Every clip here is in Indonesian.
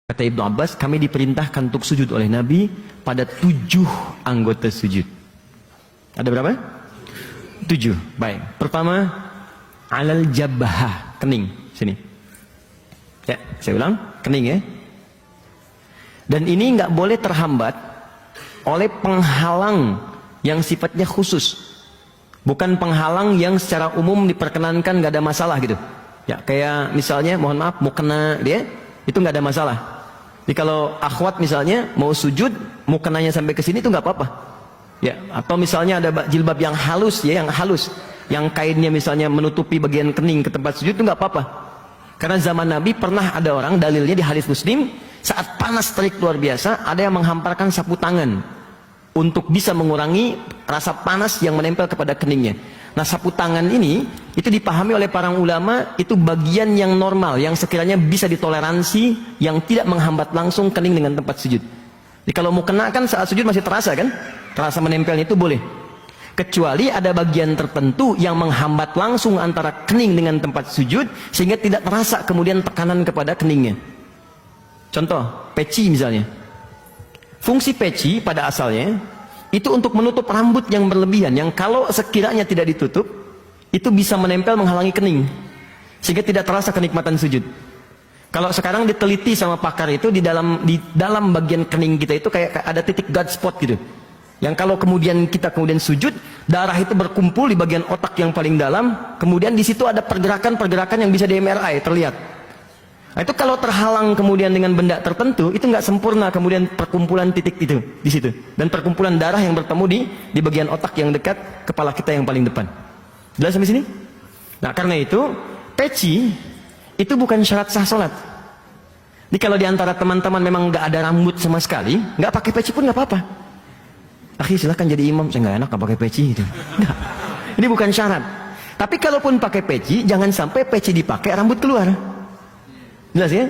Kata Ibnu Abbas, kami diperintahkan untuk sujud oleh Nabi pada 7 anggota sujud. Ada berapa? 7. Baik. Pertama, alal jabhah, kening. Sini. Ya, saya ulang, kening ya. Dan ini nggak boleh terhambat oleh penghalang yang sifatnya khusus. Bukan penghalang yang secara umum diperkenankan nggak ada masalah gitu. Ya, kayak misalnya, mohon maaf, mau kena dia, itu nggak ada masalah. Jadi kalau akhwat misalnya mau sujud, mau kenanya sampai ke sini itu nggak apa-apa. Ya, atau misalnya ada jilbab yang halus ya, yang kainnya misalnya menutupi bagian kening ke tempat sujud itu nggak apa-apa. Karena zaman Nabi pernah ada orang, dalilnya di hadis Muslim, saat panas terik luar biasa, ada yang menghamparkan sapu tangan untuk bisa mengurangi rasa panas yang menempel kepada keningnya. Nah, sapu tangan ini itu dipahami oleh para ulama itu bagian yang normal, yang sekiranya bisa ditoleransi, yang tidak menghambat langsung kening dengan tempat sujud. Jadi kalau mau kena kan saat sujud masih terasa kan? Terasa menempelnya itu boleh. Kecuali ada bagian tertentu yang menghambat langsung antara kening dengan tempat sujud sehingga tidak terasa kemudian tekanan kepada keningnya. Contoh, peci misalnya. Fungsi peci pada asalnya itu untuk menutup rambut yang berlebihan, yang kalau sekiranya tidak ditutup itu bisa menempel menghalangi kening sehingga tidak terasa kenikmatan sujud. Kalau sekarang diteliti sama pakar itu di dalam bagian kening kita itu kayak ada titik God spot gitu, yang kalau kemudian kita sujud, darah itu berkumpul di bagian otak yang paling dalam, kemudian di situ ada pergerakan-pergerakan yang bisa di MRI terlihat. Nah, itu kalau terhalang kemudian dengan benda tertentu, itu nggak sempurna kemudian perkumpulan titik itu di situ, dan perkumpulan darah yang bertemu di bagian otak yang dekat kepala kita yang paling depan. Jelas sampai sini? Nah, karena itu peci itu bukan syarat sah sholat. Jadi kalau diantara teman-teman memang nggak ada rambut sama sekali, nggak pakai peci pun nggak apa-apa. Akhi silahkan jadi imam, saya nggak enak nggak pakai peci gitu. Nggak. Ini bukan syarat. Tapi kalaupun pakai peci, jangan sampai peci dipakai rambut keluar. Jelas ya?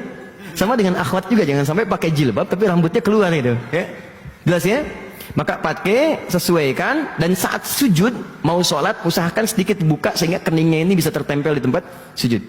Sama dengan akhwat juga, jangan sampai pakai jilbab tapi rambutnya keluar gitu ya. Jelas ya? Maka pakai, sesuaikan, dan saat sujud mau sholat usahakan sedikit buka sehingga keningnya ini bisa tertempel di tempat sujud.